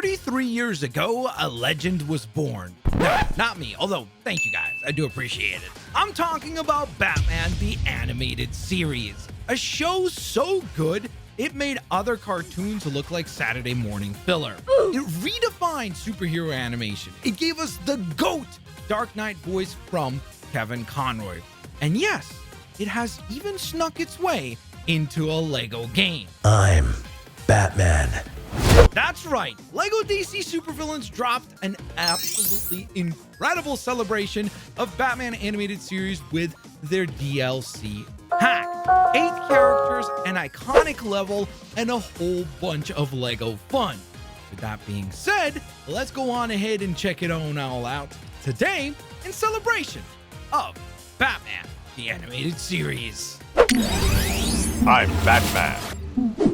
33 years ago, a legend was born. No, not me, although thank you guys, I do appreciate it. I'm talking about Batman the Animated Series, a show so good it made other cartoons look like Saturday morning filler. It redefined superhero animation. It gave us the GOAT Dark Knight voice from Kevin Conroy. And yes, it has even snuck its way into a Lego game. I'm Batman. That's right, Lego DC Supervillains dropped an absolutely incredible celebration of Batman Animated Series with their DLC pack. 8 characters, an iconic level, and a whole bunch of Lego fun. With that being said, let's go on ahead and check it on all out today in celebration of Batman the Animated Series. I'm Batman.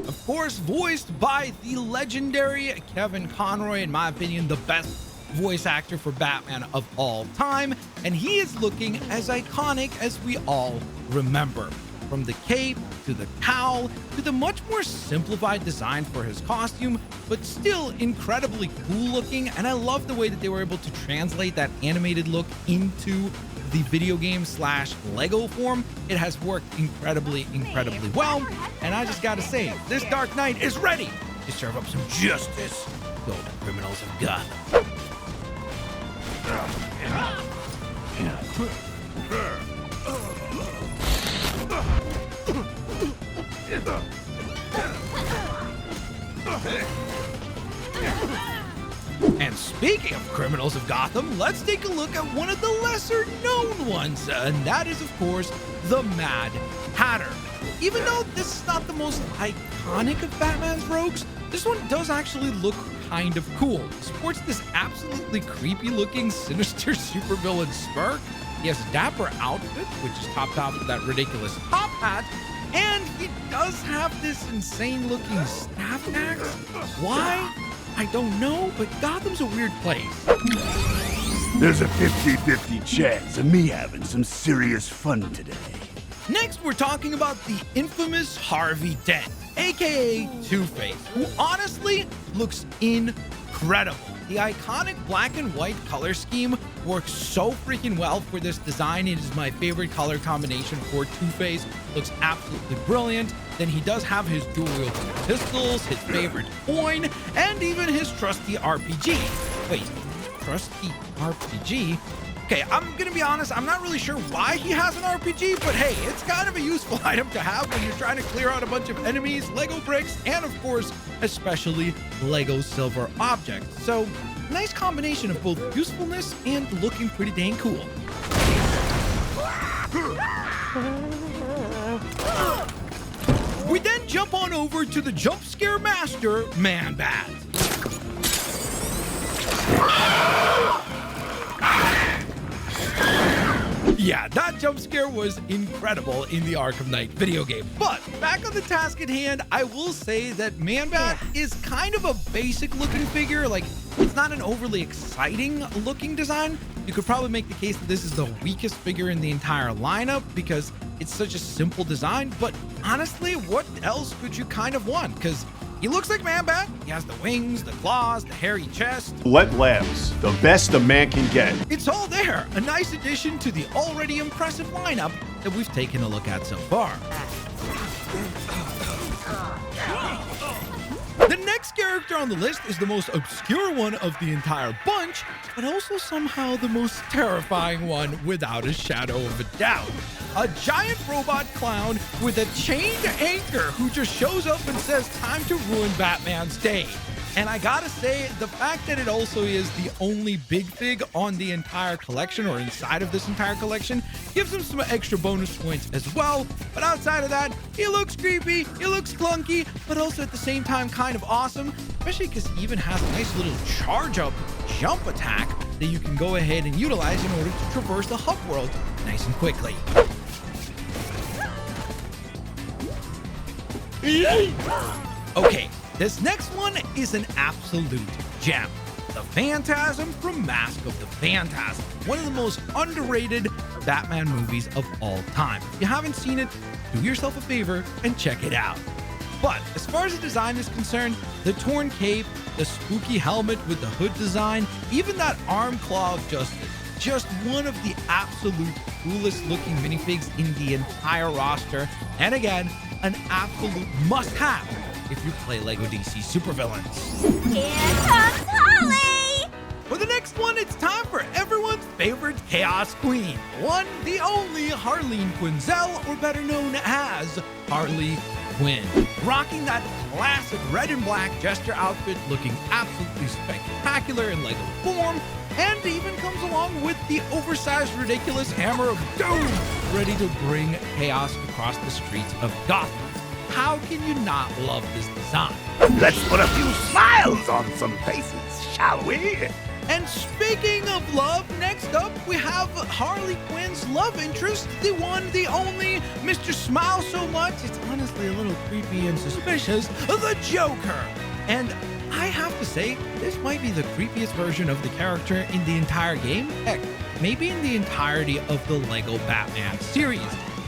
Of course, voiced by the legendary Kevin Conroy, in my opinion, the best voice actor for Batman of all time, and he is looking as iconic as we all remember. From the cape, to the cowl, to the much more simplified design for his costume, but still incredibly cool looking, and I love the way that they were able to translate that animated look into the video game / Lego form. It has worked incredibly well, and I just gotta say, this Dark Knight is ready to serve up some justice to all the criminals of Gotham. And speaking of criminals of Gotham, let's take a look at one of the lesser known ones, and that is, of course, the Mad Hatter. Even though this is not the most iconic of Batman's rogues, this one does actually look kind of cool. He sports this absolutely creepy looking sinister supervillain smirk. He has a dapper outfit, which is topped off with that ridiculous top hat, and he does have this insane looking staff axe. Why? I don't know, but Gotham's a weird place. There's a 50-50 chance of me having some serious fun today. Next, we're talking about the infamous Harvey Dent, aka Two-Face, who honestly looks incredible. The iconic black and white color scheme works so freaking well for this design. It is my favorite color combination for Two-Face. Looks absolutely brilliant. Then he does have his dual-wielding pistols, his favorite coin, and even his trusty RPG. Wait, trusty RPG? Okay, I'm gonna be honest, I'm not really sure why he has an RPG, but hey, it's kind of a useful item to have when you're trying to clear out a bunch of enemies, Lego bricks, and of course, especially Lego silver objects. So, nice combination of both usefulness and looking pretty dang cool. We then jump on over to the jump scare master, Man-Bat. Yeah, that jump scare was incredible in the Arkham Knight video game. But back on the task at hand, I will say that Man-Bat is kind of a basic looking figure. Like, it's not an overly exciting looking design. You could probably make the case that this is the weakest figure in the entire lineup because it's such a simple design. But honestly, what else could you kind of want? Because he looks like Man-Bat. He has the wings, the claws, the hairy chest. Let laughs, the best a man can get. It's all there. A nice addition to the already impressive lineup that we've taken a look at so far. The next character on the list is the most obscure one of the entire bunch, but also somehow the most terrifying one without a shadow of a doubt. A giant robot clown with a chained anchor who just shows up and says, "Time to ruin Batman's day." And I gotta say, the fact that it also is the only big fig on the entire collection, or inside of this entire collection, gives him some extra bonus points as well. But outside of that, he looks creepy, he looks clunky, but also at the same time kind of awesome, especially because he even has a nice little charge up jump attack that you can go ahead and utilize in order to traverse the hub world nice and quickly. Okay, this next one is an absolute gem. The Phantasm from Mask of the Phantasm. One of the most underrated Batman movies of all time. If you haven't seen it, do yourself a favor and check it out. But as far as the design is concerned, the torn cape, the spooky helmet with the hood design, even that arm claw of justice, just one of the absolute coolest looking minifigs in the entire roster. And again, an absolute must-have if you play LEGO DC supervillains. Here comes Harley! For the next one, it's time for everyone's favorite Chaos Queen. One, the only Harley Quinzel, or better known as Harley Quinn. Rocking that classic red and black jester outfit, looking absolutely spectacular in LEGO form, and even comes along with the oversized, ridiculous hammer of doom, ready to bring chaos across the streets of Gotham. How can you not love this design? Let's put a few smiles on some faces, shall we? And speaking of love, next up we have Harley Quinn's love interest, the one, the only, Mr. Smile So Much, it's honestly a little creepy and suspicious, the Joker. And I have to say, this might be the creepiest version of the character in the entire game. Heck, maybe in the entirety of the LEGO Batman series.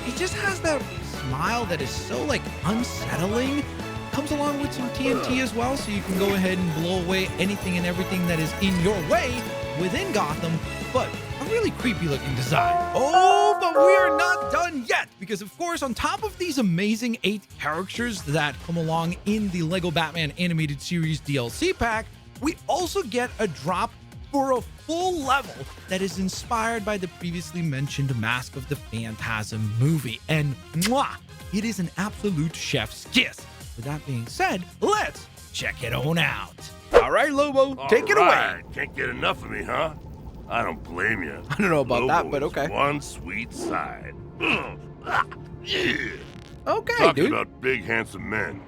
He just has that smile that is so, like, unsettling. Comes along with some TNT as well, so you can go ahead and blow away anything and everything that is in your way within Gotham, but a really creepy looking design. Oh, but we are not done yet, because of course, on top of these amazing 8 characters that come along in the LEGO Batman Animated Series DLC pack, we also get a drop for a full level that is inspired by the previously mentioned Mask of the Phantasm movie. And mwah, it is an absolute chef's kiss. With that being said, let's check it on out. All right, Lobo, take it away. Can't get enough of me, huh? I don't blame you. I don't know about that, but okay. One sweet side. Yeah. Okay, Talking dude. about big, handsome men.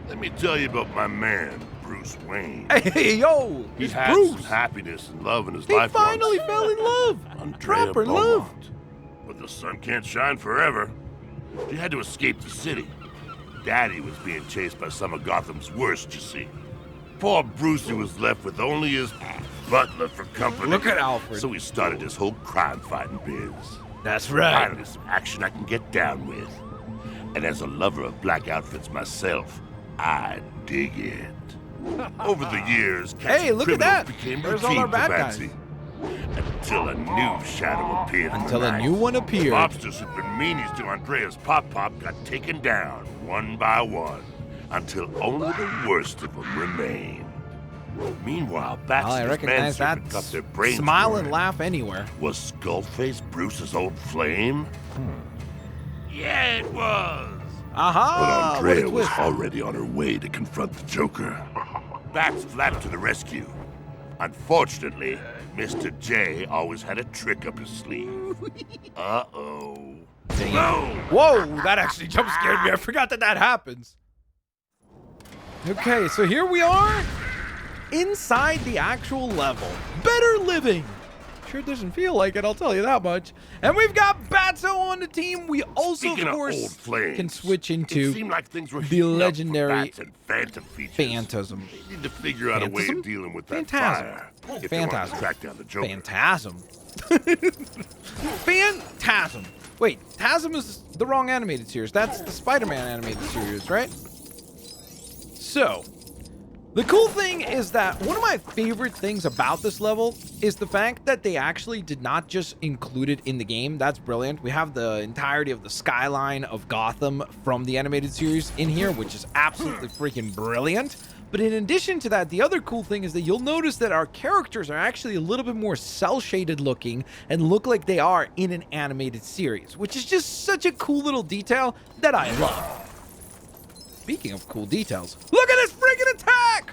Let me tell you about my man, Bruce Wayne. Hey, yo, He's it's had some Bruce. happiness and love in his He life. finally fell in love. Andrea Proper Beaumont. love. But the sun can't shine forever. She had to escape the city. Daddy was being chased by some of Gotham's worst, you see. Poor Brucey was left with only his butler for company. Look at Alfred. So he started his whole crime-fighting biz. That's right. Finally, some action I can get down with. And as a lover of black outfits myself, I dig it. Over the years, Hey, look at criminals that. became There's all routine our bad for guys. Betsy. Until a new shadow appeared. in the Until a night. new one appeared. Mobsters who'd been meanies to Andrea's Pop-Pop got taken down one by one, until only the worst of them remained. Meanwhile, Bats Well, I and his recognize that manservant got their brains smile for and it. laugh anywhere. Was Skullface Bruce's old flame? Yeah, it was. Aha! But Ah, what a Andrea was twist. already on her way to confront the Joker. Bats flapped to the rescue. Unfortunately, Mr. J always had a trick up his sleeve. Uh-oh. No! Whoa, that actually jump scared me. I forgot that that happens. Okay, so here we are inside the actual level. Better living. Sure doesn't feel like it, I'll tell you that much. And we've got Batso on the team. We also, Speaking of of course, old flames, can switch it into seemed like things were the heating up for legendary Bats and Phantom features. Phantasm. They need to figure out a way Phantasm? of dealing with that Phantasm. fire. If they want Phantasm. to track down the Joker. Phantasm. Phantasm. Wait, Tasm is the wrong animated series. That's the Spider-Man animated series, right? So, the cool thing is that one of my favorite things about this level is the fact that they actually did not just include it in the game. That's brilliant. We have the entirety of the skyline of Gotham from the animated series in here, which is absolutely freaking brilliant. But in addition to that, the other cool thing is that you'll notice that our characters are actually a little bit more cel-shaded looking and look like they are in an animated series, which is just such a cool little detail that I love. Speaking of cool details, look at this freaking attack!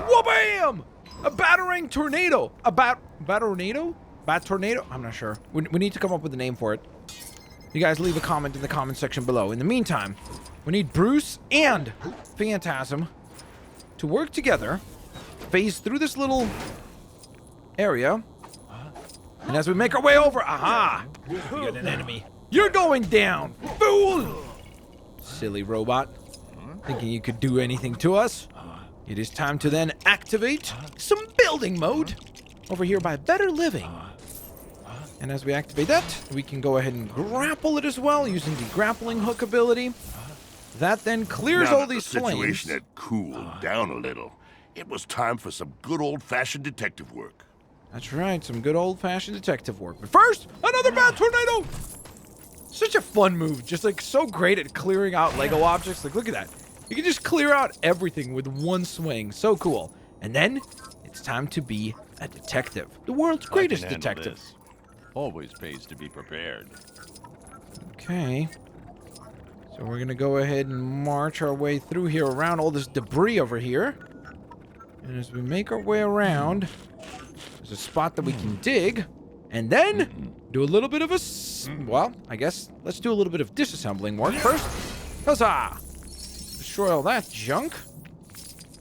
Wha-bam! A batarang tornado. A bat-tornado? Bat-tornado? I'm not sure. We need to come up with a name for it. You guys leave a comment in the comment section below. In the meantime, we need Bruce and Phantasm to work together, phase through this little area, and as we make our way over, aha! We got an enemy. You're going down, fool! Silly robot. Thinking you could do anything to us? It is time to then activate some building mode over here by Better Living. And as we activate that, we can go ahead and grapple it as well using the grappling hook ability. That then clears Now all that these the flames. situation had cooled down a little, it was time for some good old-fashioned detective work. That's right, some good old-fashioned detective work. But first, another bad tornado! Such a fun move, just like so great at clearing out Lego objects. Like, look at that. You can just clear out everything with one swing. So cool. And then, it's time to be a detective. The world's greatest detective. This. Always pays to be prepared. Okay. So we're gonna go ahead and march our way through here around all this debris over here. And as we make our way around, there's a spot that we can dig. And then do a little bit of well, I guess let's do a little bit of disassembling work first. Huzzah! Destroy all that junk.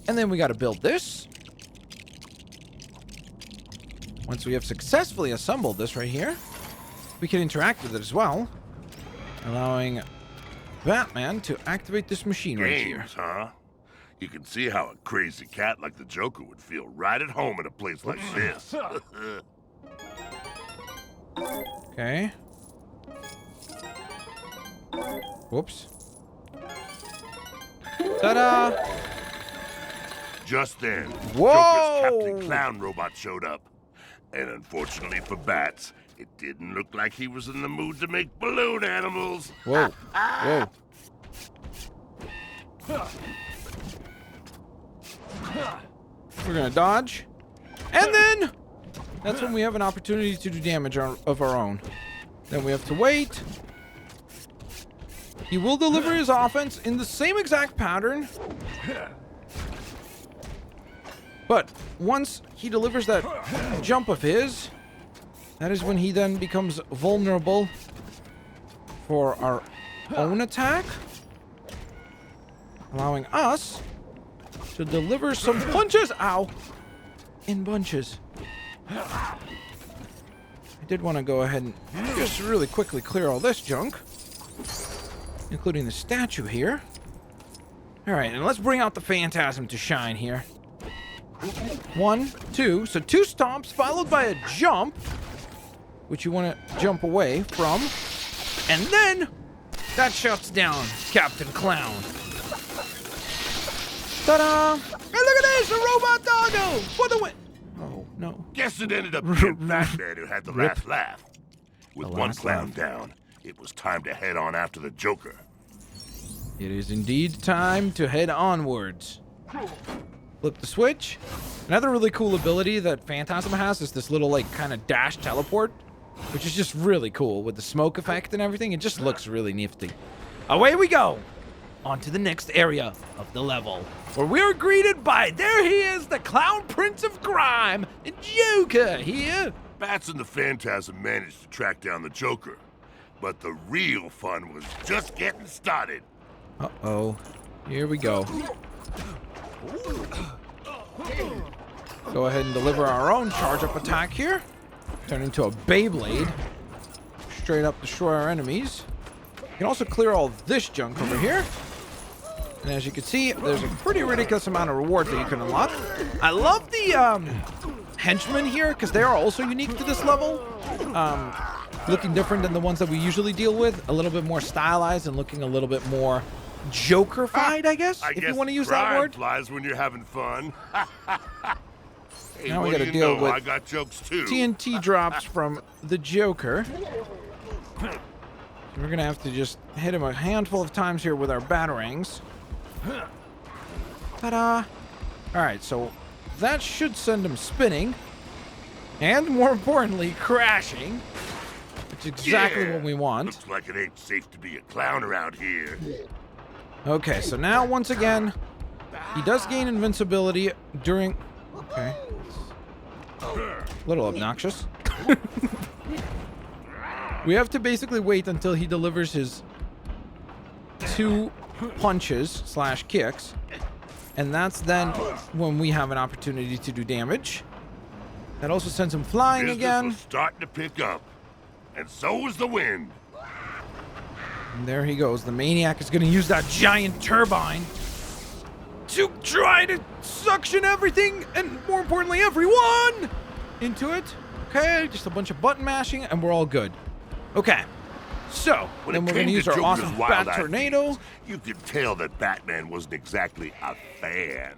And then we gotta build this. Once we have successfully assembled this right here, we can interact with it as well, allowing Batman to activate this machine right here. Games, huh? You can see how a crazy cat like the Joker would feel right at home in a place like this. Okay. Whoops. Ta-da! Just then, Whoa! Joker's Captain Clown robot showed up. And unfortunately for Bats, it didn't look like he was in the mood to make balloon animals. Whoa. Whoa. We're gonna dodge. And then that's when we have an opportunity to do damage of our own. Then we have to wait. He will deliver his offense in the same exact pattern. But once he delivers that jump of his, that is when he then becomes vulnerable for our own attack, allowing us to deliver some punches, ow, in bunches. I did want to go ahead and just really quickly clear all this junk, including the statue here. All right, and let's bring out the Phantasm to shine here. 1, 2, so 2 stomps followed by a jump, which you want to jump away from, and then that shuts down Captain Clown. Ta-da! Hey, look at this, a robot doggo for the win. Oh no! Guess it ended up being Batman who had the last laugh. With The one last clown laugh. down, it was time to head on after the Joker. It is indeed time to head onwards. Flip the switch. Another really cool ability that Phantasm has is this little, like, kind of dash teleport, which is just really cool with the smoke effect and everything. It just looks really nifty. Away we go on to the next area of the level, where we are greeted by, there he is, the Clown Prince of Crime, Joker here. Bats and the Phantasm managed to track down the Joker, but the real fun was just getting started. Uh-oh. Here we go. Go ahead and deliver our own charge-up attack here. Turn into a Beyblade. Straight up destroy our enemies. You can also clear all this junk over here. And as you can see, there's a pretty ridiculous amount of rewards that you can unlock. I love the henchmen here, because they are also unique to this level. Looking different than the ones that we usually deal with. A little bit more stylized and looking a little bit more Joker-fied, I guess, if you want to use that word. Flies when you're having fun. Hey, Now we what gotta do you deal know? with I got jokes too. TNT drops from the Joker. So we're gonna have to just hit him a handful of times here with our batarangs. Ta-da! Alright, so that should send him spinning. And more importantly, crashing. Which is exactly what we want. Looks like it ain't safe to be a clown around here. Okay, so now once again, he does gain invincibility during... Okay. A little obnoxious. We have to basically wait until he delivers his 2 punches / kicks. And that's then when we have an opportunity to do damage. That also sends him flying Business again. was starting to pick up. And so was the wind. And there he goes. The Maniac is going to use that giant turbine to try to suction everything, and more importantly, everyone into it. Okay, just a bunch of button mashing, and we're all good. Okay. So, When then it we're going came to use to our Joker's awesome wild Bat Tornado. ideas, you could tell that Batman wasn't exactly a fan.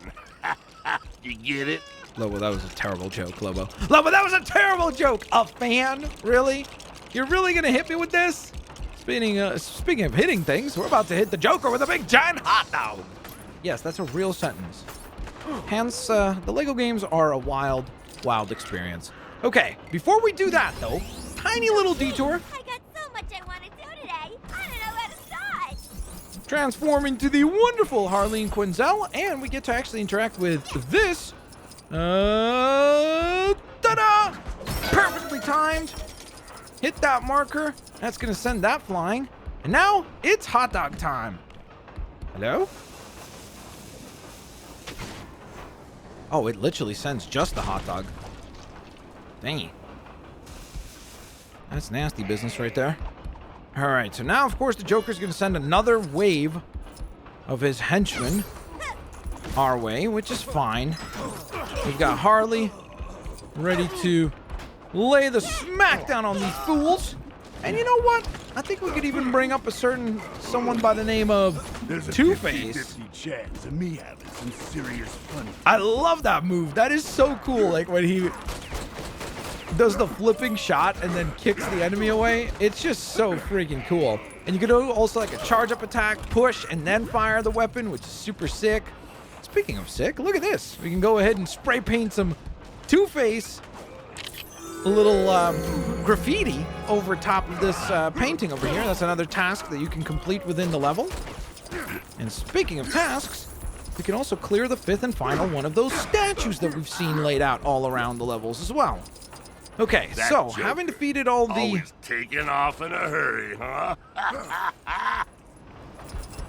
You get it? Lobo, that was a terrible joke, Lobo. Lobo, that was a terrible joke! A fan? Really? You're really going to hit me with this? Speaking of hitting things, we're about to hit the Joker with a big giant hot dog. Yes, that's a real sentence. Hence, the Lego games are a wild, wild experience. Okay, before we do that, though, tiny little detour. I got so much I want to do today. I don't know where to start. Transform into the wonderful Harley Quinn, and we get to actually interact with this. Ta-da! Perfectly timed. Hit that marker. That's gonna send that flying. And now it's hot dog time. Hello? Oh, it literally sends just the hot dog. Dang. That's nasty business right there. All right, so now, of course, the Joker's going to send another wave of his henchmen our way, which is fine. We've got Harley ready to lay the smackdown on these fools. And you know what? I think we could even bring up someone by the name of There's a Two-Face. 50-50 chance of me having some serious fun. I love that move. That is so cool. Like when he does the flipping shot and then kicks the enemy away. It's just so freaking cool. And you can do also like a charge up attack, push, and then fire the weapon, which is super sick. Speaking of sick, look at this. We can go ahead and spray paint some Two-Face a little graffiti over top of this painting over here. That's another task that you can complete within the level. And speaking of tasks, we can also clear the fifth and final one of those statues that we've seen laid out all around the levels as well. Okay, That so Joker, having defeated all the... Always taking off in a hurry, huh?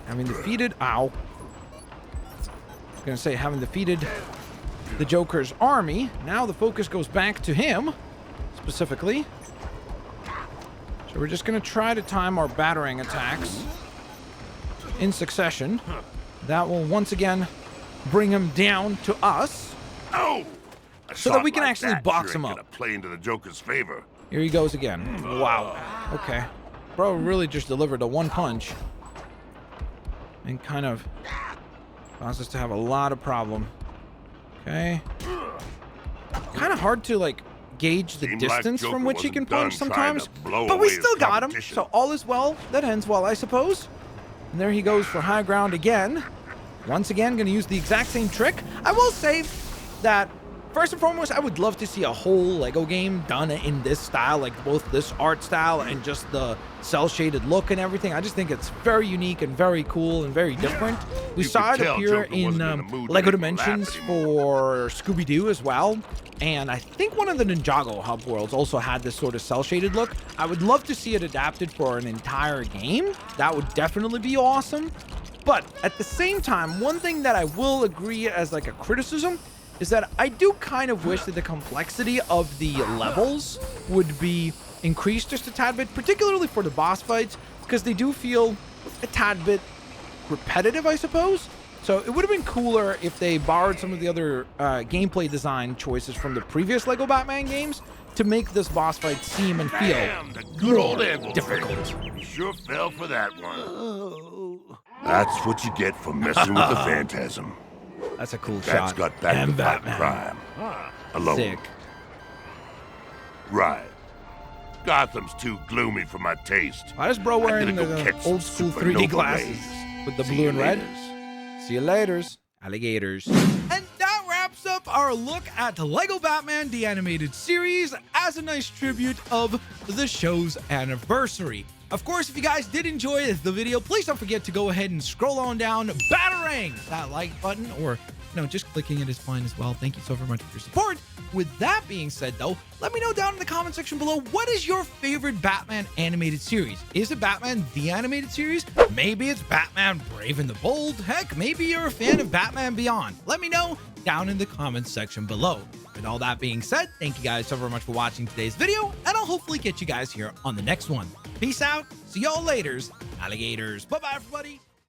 Having defeated... Ow. I was going to say, having defeated the Joker's army, now the focus goes back to him, specifically. So we're just going to try to time our battering attacks in succession. That will once again bring him down to us. Oh! A So that shot we can like actually that box sure him ain't up. gonna play into the Joker's favor. Here he goes again. Wow. Okay. Bro really just delivered a one punch. And kind of caused us to have a lot of problem. Okay. Kind of hard to, like, gauge the Seemed like distance Joker from which he can wasn't done punch trying sometimes. to blow But we away his still got him. competition. So all is well that ends well, I suppose. And there he goes for high ground again. Once again, going to use the exact same trick. I will say that, first and foremost, I would love to see a whole Lego game done in this style, like both this art style and just the cel-shaded look and everything. I just think it's very unique and very cool and very different. We You saw could it tell appear Joker in wasn't in the mood to Lego make Dimensions him laugh anymore. for Scooby-Doo as well. And I think one of the Ninjago hub worlds also had this sort of cel-shaded look. I would love to see it adapted for an entire game. That would definitely be awesome. But at the same time, one thing that I will agree as like a criticism is that I do kind of wish that the complexity of the levels would be increased just a tad bit, particularly for the boss fights, because they do feel a tad bit repetitive, I suppose. So it would have been cooler if they borrowed some of the other gameplay design choices from the previous Lego Batman games to make this boss fight seem and feel Damn, the good old more anvil difficult. trick. You sure fell for that one. That's what you get for messing with the Phantasm. That's a cool That's shot. got back And to fighting Batman. crime. Alone. Sick. Right. Gotham's too gloomy for my taste. Why is bro I'm wearing gonna go the catch some old school supernova 3D glasses rays. with the See blue you and red? laters. See you laters, alligators. And that wraps up our look at the Lego Batman The Animated Series as a nice tribute of the show's anniversary. Of course, if you guys did enjoy the video, please don't forget to go ahead and scroll on down, battering that like button, or just clicking it is fine as well. Thank you so very much for your support. With that being said, though, let me know down in the comment section below, what is your favorite Batman animated series? Is it Batman The Animated Series? Maybe it's Batman Brave and the Bold. Heck, maybe you're a fan of Batman Beyond. Let me know down in the comments section below. With all that being said, thank you guys so very much for watching today's video, and I'll hopefully get you guys here on the next one. Peace out. See y'all laters, alligators. Bye-bye, everybody.